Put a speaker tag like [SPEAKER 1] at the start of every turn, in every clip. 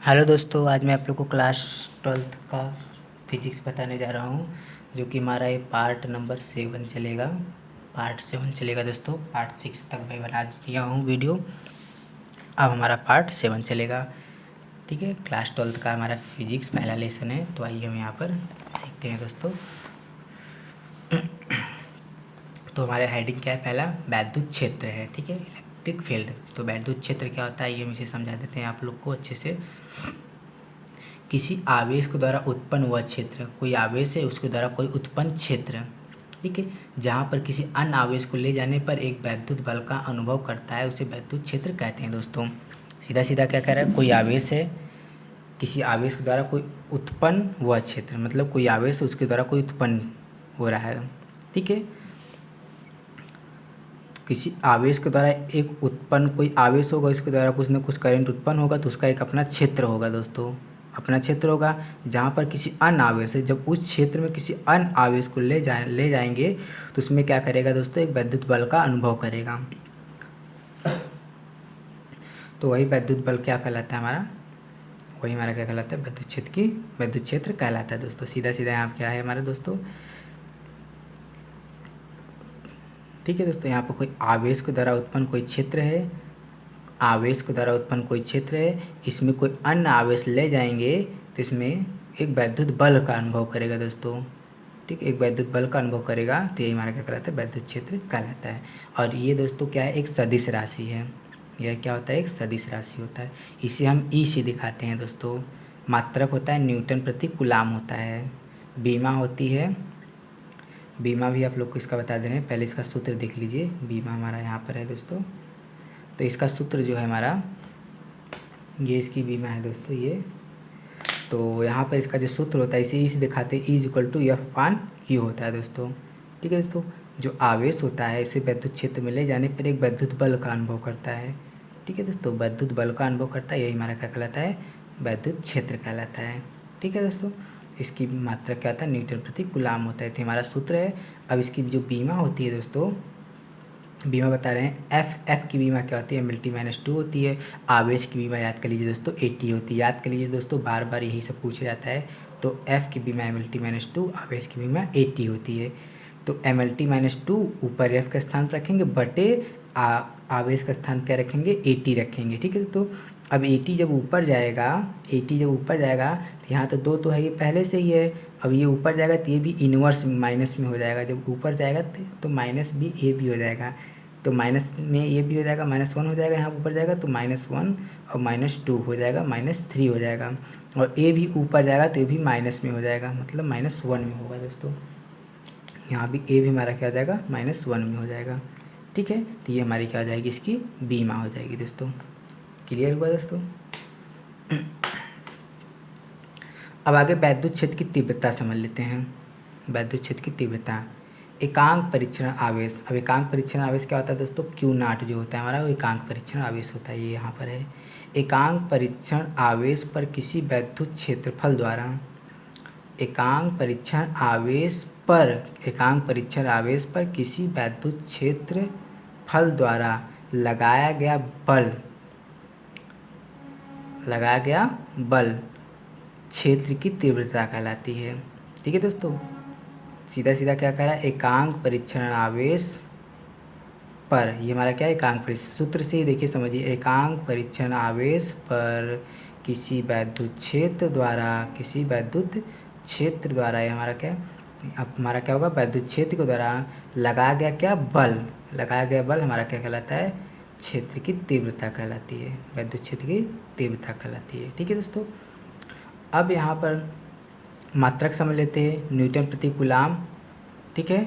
[SPEAKER 1] Hello दोस्तों, आज मैं आप लोग को क्लास 12th का फिजिक्स बताने जा रहा हूँ, जो कि हमारा ये पार्ट नंबर 7 चलेगा। पार्ट 7 चलेगा दोस्तों। पार्ट 6 तक मैं बना दिया हूँ वीडियो, अब हमारा पार्ट 7 चलेगा। ठीक है, क्लास 12th का हमारा फिजिक्स पहला लेसन है। तो आइए हम यहाँ पर सीखते हैं दोस्तों। तो हमारे हेडिंग क्या है? पहला वैद्युत क्षेत्र है। ठीक है, इलेक्ट्रिक फील्ड। तो वैद्युत क्षेत्र क्या होता है ये हम इसे समझा देते हैं आप लोग को अच्छे से। किसी आवेश के द्वारा उत्पन्न हुआ क्षेत्र, कोई आवेश है उसके द्वारा कोई उत्पन्न क्षेत्र, ठीक है, जहाँ पर किसी अन्य आवेश को ले जाने पर एक वैद्युत बल का अनुभव करता है, उसे वैद्युत क्षेत्र कहते हैं दोस्तों। सीधा सीधा क्या कह रहा है? कोई आवेश है, किसी आवेश के द्वारा कोई उत्पन्न हुआ क्षेत्र, मतलब कोई आवेश है उसके द्वारा कोई उत्पन्न हो रहा है। ठीक है, किसी आवेश के द्वारा एक उत्पन्न कोई आवेश होगा, इसके द्वारा कुछ न कुछ करंट उत्पन्न होगा, तो उसका एक अपना क्षेत्र होगा दोस्तों। अपना क्षेत्र होगा जहाँ पर किसी अन्य आवेश है, जब उस क्षेत्र में किसी अन्य आवेश को ले जाएंगे तो उसमें क्या करेगा दोस्तों? एक वैद्युत बल का अनुभव करेगा। तो वही वैद्युत बल क्या कहलाता है? वही हमारा क्या कहलाता है? वैद्युत क्षेत्र कहलाता है दोस्तों। सीधा सीधा यहाँ क्या है हमारा दोस्तों? ठीक है दोस्तों, यहाँ पर कोई आवेश के द्वारा उत्पन्न कोई क्षेत्र है, आवेश के द्वारा उत्पन्न कोई क्षेत्र है, इसमें कोई अन्य आवेश ले जाएंगे तो इसमें एक वैद्युत बल का अनुभव करेगा दोस्तों। ठीक, एक वैद्युत बल का अनुभव करेगा, तो ये हमारा क्या कहलाता है? वैद्युत क्षेत्र कहलाता है। और ये दोस्तों क्या है? एक सदिश राशि है। यह क्या होता है? एक सदिश राशि होता है। इसे हम ई से दिखाते हैं दोस्तों। मात्रक होता है न्यूटन प्रति कूलाम होता है। बीमा होती है, बीमा भी आप लोग को इसका बता दे रहे हैं। पहले इसका सूत्र देख लीजिए। बीमा हमारा यहाँ पर है दोस्तों। तो इसका सूत्र जो है हमारा, ये इसकी बीमा है दोस्तों ये। तो यहाँ पर इसका जो सूत्र होता है, इसे ई से दिखाते हैं। E=F/Q होता है दोस्तों। ठीक है दोस्तों, जो आवेश होता है इसे वैद्युत क्षेत्र में ले जाने पर एक वैद्युत बल का अनुभव करता है। ठीक है दोस्तों, वैद्युत बल का अनुभव करता है, यही हमारा क्या कहलाता है? वैद्युत क्षेत्र कहलाता है। ठीक है दोस्तों, इसकी मात्रा क्या होता है? न्यूटन प्रति कूलाम होता है। तो हमारा सूत्र है। अब इसकी जो बीमा होती है दोस्तों, बीमा बता रहे हैं। एफ की बीमा क्या होती है? mL/2 होती है। आवेश की बीमा याद कर लीजिए दोस्तों, AT होती है। याद कर लीजिए दोस्तों, बार बार यही सब पूछा जाता है। तो एफ की बीमा mL/2, आवेश की बीमा AT होती है। तो mL/2 ऊपर एफ का स्थान पर रखेंगे, बटे आवेश का स्थान क्या रखेंगे? AT रखेंगे। ठीक है दोस्तों, अब AT जब ऊपर जाएगा, तो यहाँ तो दो तो है, ये पहले से ही है। अब ये ऊपर जाएगा तो ये भी इनवर्स माइनस में हो जाएगा। जब ऊपर जाएगा तो माइनस भी ए भी हो जाएगा। तो माइनस में ये भी हो जाएगा, -1 हो जाएगा। यहाँ ऊपर जाएगा तो -1 और -2 हो जाएगा, -3 हो जाएगा। और ए भी ऊपर जाएगा तो ये भी माइनस में हो जाएगा, मतलब -1 में होगा दोस्तों। यहाँ भी ए भी हमारा क्या हो जाएगा? -1 में हो जाएगा। ठीक है, तो ये हमारी क्या हो जाएगी? इसकी बीमा हो जाएगी दोस्तों। क्लियर हुआ दोस्तों? अब आगे वैद्युत क्षेत्र की तीव्रता समझ लेते हैं। वैद्युत क्षेत्र की तीव्रता, एकांक परीक्षण आवेश। अब एकांक परीक्षण आवेश क्या होता है दोस्तों? Q0 जो होता है हमारा, वो एकांक परीक्षण आवेश होता है। ये यहाँ पर है। एकांक परीक्षण आवेश पर किसी वैद्युत क्षेत्रफल द्वारा, एकांक परीक्षण आवेश पर किसी वैद्युत क्षेत्रफल द्वारा लगाया गया बल क्षेत्र की तीव्रता कहलाती है। ठीक है दोस्तों, सीधा सीधा क्या कह रहा है? एकांक परीक्षण आवेश पर, ये हमारा क्या है? एकांक परीक्षण। सूत्र से ही देखिए, समझिए। एकांक परीक्षण आवेश पर किसी वैद्युत क्षेत्र द्वारा ये हमारा क्या है? अब हमारा क्या होगा? वैद्युत क्षेत्र के द्वारा लगाया गया क्या? लगाया गया बल हमारा क्या कहलाता है? क्षेत्र की तीव्रता कहलाती है। वैद्युत क्षेत्र की तीव्रता कहलाती है। ठीक है दोस्तों, अब यहाँ पर मात्रक समझ लेते हैं। न्यूटन प्रति कूलाम, ठीक है,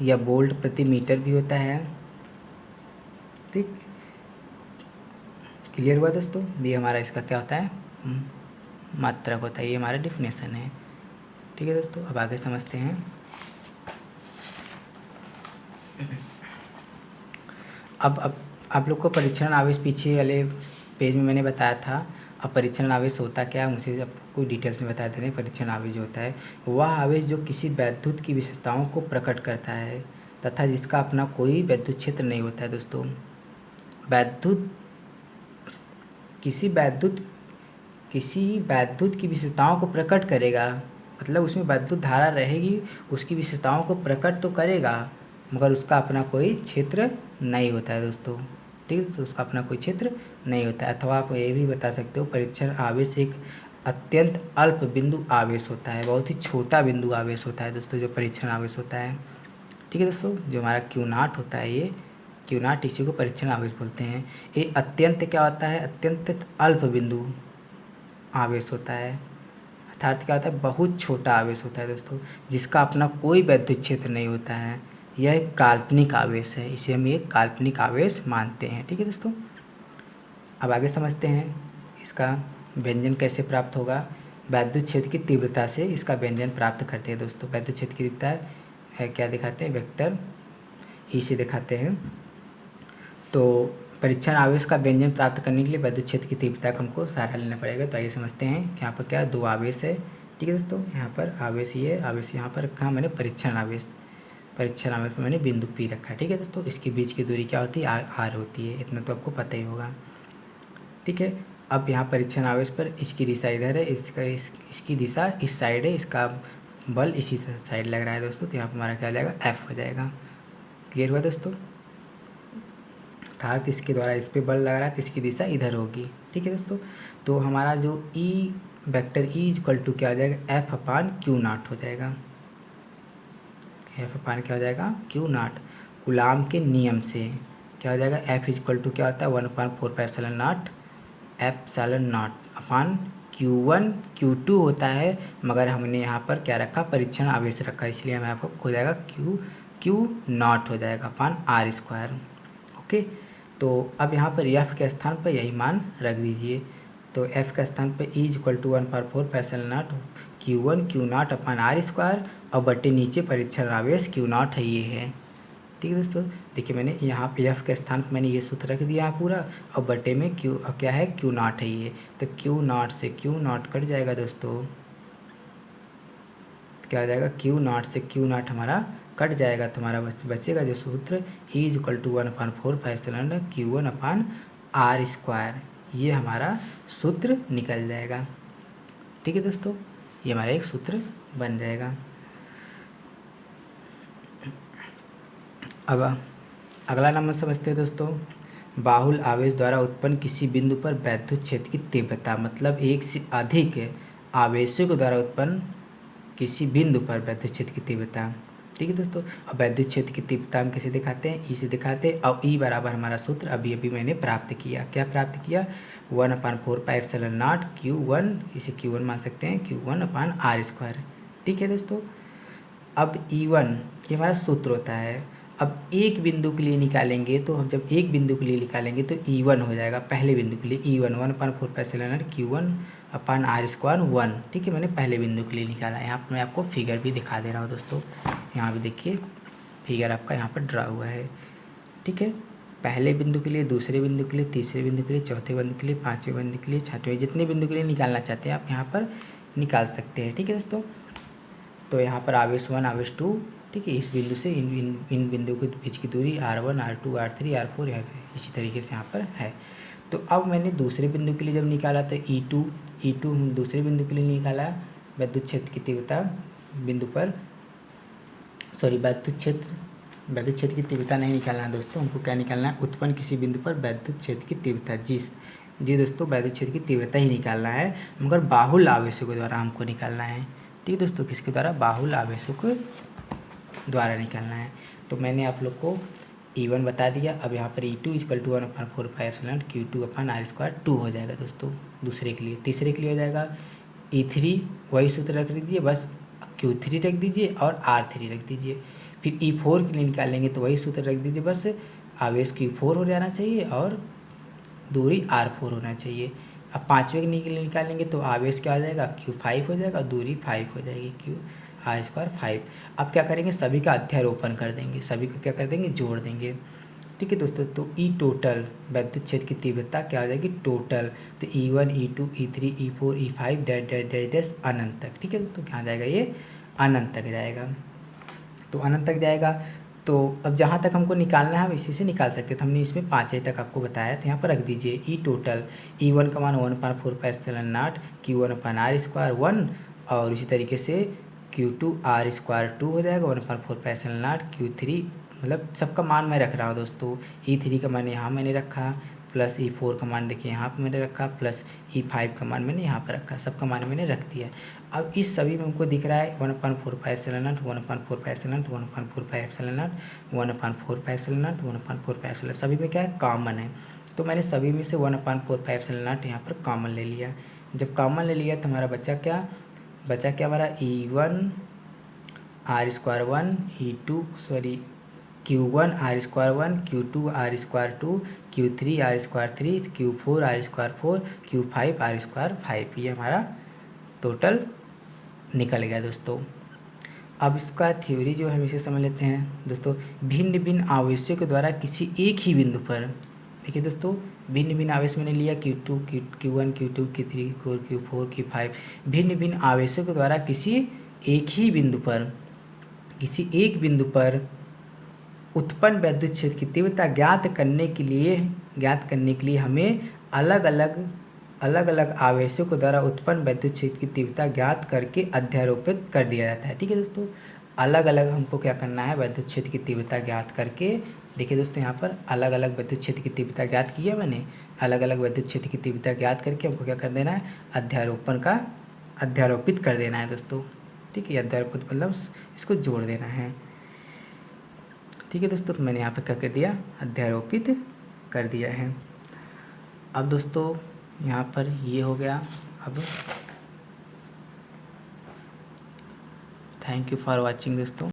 [SPEAKER 1] या वोल्ट प्रति मीटर भी होता है। ठीक, क्लियर हुआ दोस्तों? ये हमारा इसका क्या होता है? मात्रक होता है। ये हमारा डिफिनेशन है। ठीक है दोस्तों, अब आगे समझते हैं। अब आप लोग को परीक्षण आवेश पीछे वाले पेज में मैंने बताया था। अब परीक्षण आवेश होता क्या है मुझे आपको डिटेल्स में बता दे रहे हैं। परीक्षण आवेश जो होता है वह आवेश जो किसी वैद्युत की विशेषताओं को प्रकट करता है तथा जिसका अपना कोई वैद्युत क्षेत्र नहीं होता है दोस्तों। किसी वैद्युत किसी वैद्युत की विशेषताओं को प्रकट करेगा, मतलब उसमें वैद्युत धारा रहेगी, उसकी विशेषताओं को प्रकट तो करेगा, मगर उसका अपना कोई क्षेत्र नहीं होता है दोस्तों। ठीक है, तो उसका अपना कोई क्षेत्र नहीं होता है। अथवा आप ये भी बता सकते हो परीक्षण आवेश एक अत्यंत अल्प बिंदु आवेश होता है, बहुत ही छोटा बिंदु आवेश होता है दोस्तों जो परीक्षण आवेश होता है। ठीक है दोस्तों, जो हमारा Q0 होता है, ये Q0 इसी को परीक्षण आवेश बोलते हैं। ये अत्यंत क्या होता है, अत्यंत अल्प बिंदु आवेश होता है, अर्थात क्या होता है, बहुत छोटा आवेश होता है दोस्तों, जिसका अपना कोई वैद्युत क्षेत्र नहीं होता है। यह एक काल्पनिक आवेश है, इसे हम एक काल्पनिक आवेश मानते हैं। ठीक है दोस्तों, अब आगे समझते हैं इसका व्यंजन कैसे प्राप्त होगा। वैद्युत क्षेत्र की तीव्रता से इसका व्यंजन प्राप्त करते हैं दोस्तों। वैद्युत क्षेत्र की तीव्रता है क्या दिखाते हैं, वेक्टर ई से दिखाते हैं। तो परीक्षण आवेश का व्यंजन प्राप्त करने के लिए वैद्युत क्षेत्र की तीव्रता का हमको सहारा लेना पड़ेगा। तो आइए समझते हैं कि यहाँ पर क्या दो आवेश है। ठीक है दोस्तों, यहाँ पर आवेश ये आवेश यहाँ पर रखा मैंने परीक्षण आवेश पर मैंने बिंदु P रखा है। ठीक है दोस्तों, इसके बीच की दूरी क्या होती है, R होती है, इतना तो आपको पता ही होगा। ठीक है, अब यहाँ परीक्षण आवेश पर इसकी दिशा इधर है, इसकी दिशा इस साइड है, इसका बल इसी साइड लग रहा है दोस्तों। तो यहाँ पर हमारा क्या हो जाएगा, F हो जाएगा। क्लियर हुआ दोस्तों, अर्थात इसके द्वारा इस पर बल लग रहा है तो इसकी दिशा इधर होगी। ठीक है दोस्तों, तो हमारा जो वेक्टर E इक्वल टू क्या हो जाएगा, F/Q0 हो जाएगा। F/ क्या हो जाएगा, Q0। कूलाम के नियम से क्या हो जाएगा, F इक्वल टू क्या होता है, 1/4πε0 ε0 Q1 Q2 होता है, मगर हमने यहाँ पर क्या रखा, परीक्षण आवेश रखा, इसलिए हमें आपको हो जाएगा Q0 हो जाएगा R²। ओके, तो अब यहाँ पर F के स्थान पर यही मान रख दीजिए। तो F के स्थान पर E equal to 1/4πε0 Q1 Q0/R², और बटे नीचे परीक्षण आवेश Q0 है, ये है। ठीक है दोस्तों, देखिए मैंने यहाँ पे F के स्थान पर मैंने ये सूत्र रख दिया है पूरा, और बटे में Q क्या है, Q0 है ये। तो Q0 से Q0 कट जाएगा दोस्तों, क्या हो जाएगा, Q0 से Q0 हमारा कट जाएगा, तो हमारा बचेगा जो सूत्र E इक्वल टू 1/4πε0 Q1/R², ये हमारा सूत्र निकल जाएगा। ठीक है दोस्तों, ये हमारा एक सूत्र बन जाएगा। अब अगला नंबर समझते हैं दोस्तों, बाहुल आवेश द्वारा उत्पन्न किसी बिंदु पर वैद्युत क्षेत्र की तीव्रता, मतलब एक से अधिक आवेशों के द्वारा उत्पन्न किसी बिंदु पर वैद्युत क्षेत्र की तीव्रता। ठीक है दोस्तों, अब वैद्युत क्षेत्र की तीव्रता हम कैसे दिखाते हैं, ई से दिखाते हैं, और ई बराबर हमारा सूत्र अभी अभी मैंने प्राप्त किया। क्या प्राप्त किया, 1/4πε0 Q1, इसे Q1 मान सकते हैं, Q1/R²। ठीक है दोस्तों, अब E1 ये हमारा सूत्र होता है। अब एक बिंदु के लिए निकालेंगे, तो हम जब एक बिंदु के लिए निकालेंगे तो E1 हो जाएगा, पहले बिंदु के लिए E1 1/4πε0 Q1/R², 1। ठीक है, मैंने पहले बिंदु के लिए निकाला। यहाँ पर मैं आपको फिगर भी दिखा दे रहा हूँ दोस्तों, यहाँ भी देखिए फिगर आपका यहाँ पर ड्रा हुआ है। ठीक है, पहले बिंदु के लिए, दूसरे बिंदु के लिए, तीसरे बिंदु के लिए, चौथे बिंदु के लिए, पाँचवें बिंदु के लिए, छठवें, जितने बिंदु के लिए निकालना चाहते हैं आप यहाँ पर निकाल सकते हैं। ठीक है दोस्तों, तो यहाँ पर आवेश 1 आवेश 2, ठीक है, इस बिंदु से इन बिंदु के बीच की दूरी R1 R2 R3 R4 इसी तरीके से यहाँ पर है। तो अब मैंने दूसरे बिंदु के लिए जब निकाला तो E2 दूसरे बिंदु के लिए निकाला, वैद्युत क्षेत्र की तीव्रता बिंदु पर, सॉरी वैद्युत क्षेत्र की तीव्रता नहीं निकालना है दोस्तों, हमको क्या निकालना है, उत्पन्न किसी बिंदु पर वैद्युत क्षेत्र की तीव्रता। जी दोस्तों, वैद्युत क्षेत्र की तीव्रता ही निकालना है, मगर बाहुल आवेशों के द्वारा हमको निकालना है। ठीक है दोस्तों, किसके द्वारा, बाहुल आवेशों के द्वारा निकालना है। तो मैंने आप लोग को E1 बता दिया। अब यहाँ पर E2 इक्वल टू 1/4πε0 Q2/R², 2 हो जाएगा दोस्तों दूसरे के लिए। तीसरे के लिए हो जाएगा E3, वही सूत्र रख दीजिए, बस Q3 रख दीजिए और R3 रख दीजिए। फिर E4 के लिए निकालेंगे तो वही सूत्र रख दीजिए, बस आवेश Q4 हो जाना चाहिए और दूरी R4 होना चाहिए। अब पाँचवें के लिए निकालेंगे तो आवेश क्या हो जाएगा, Q5 हो जाएगा, दूरी 5 हो जाएगी, Q_R² 5। अब क्या करेंगे, सभी का अध्यारोपण कर देंगे, सभी को क्या कर देंगे, जोड़ देंगे। ठीक है दोस्तों, तो E टोटल वैद्युत क्षेत्र की तीव्रता क्या हो जाएगी, टोटल, तो E1 E2 E3 E4 E5 dash dash dash dash अनंत तक। ठीक है दोस्तों, क्या जाएगा, ये अनंत तक जाएगा। तो अनंत तक जाएगा तो अब जहाँ तक हमको निकालना है हम इसी से निकाल सकते हैं। तो हमने इसमें 5 तक आपको बताया, तो यहाँ पर रख दीजिए ई टोटल E1 का मान 1/4πε0 Q1/r² 1, और इसी तरीके से Q2r² 2 हो जाएगा 1/4πε0 Q3, मतलब सबका मान मैं रख रहा हूँ दोस्तों। E3 का मान यहाँ मैंने रखा, प्लस E4 का मान देखिए यहाँ पर मैंने रखा, प्लस E5 का मान मैंने यहाँ पर रखा, सबका मान मैंने रख दिया। अब इस सभी में हमको दिख रहा है 1/4πε0 1/4πε0 1/4πε0 1/4πε0 1/4πε0, सभी में क्या है, कॉमन है। तो मैंने सभी में से 1/4πε0 यहाँ पर कॉमन ले लिया। जब कॉमन ले लिया तो हमारा बचा क्या हमारा E1 r² 1 Q1 r² 1 Q2 r² 2 Q3 r² 3 Q4 r² 4 Q5 r² 5, ये हमारा टोटल निकल गया दोस्तों। अब इसका थ्योरी जो है हम इसे समझ लेते हैं दोस्तों। भिन्न भिन्न आवेशों के द्वारा किसी एक ही बिंदु पर, देखिए दोस्तों, भिन्न भिन्न आवेश मैंने लिया Q2 Q1 Q2 Q3 Q4 Q4 Q5, भिन्न भिन्न आवेशों के द्वारा किसी एक बिंदु पर उत्पन्न वैद्युत क्षेत्र की तीव्रता ज्ञात करने के लिए हमें अलग अलग आवेशों के द्वारा उत्पन्न वैद्युत क्षेत्र की तीव्रता ज्ञात करके अध्यारोपित कर दिया जाता है। ठीक है दोस्तों, अलग अलग हमको क्या करना है, वैद्युत क्षेत्र की तीव्रता ज्ञात करके, देखिए दोस्तों यहाँ पर अलग अलग वैद्युत क्षेत्र की तीव्रता ज्ञात की है मैंने, अलग अलग वैद्युत क्षेत्र की तीव्रता ज्ञात करके हमको क्या कर देना है, अध्यारोपित कर देना है दोस्तों। ठीक है, अध्यारोपित मतलब इसको जोड़ देना है। ठीक है दोस्तों, तो मैंने यहाँ पर क्या कर दिया, अध्यारोपित कर दिया है। अब दोस्तों यहाँ पर ये हो गया। अब थैंक यू फॉर वॉचिंग दोस्तों।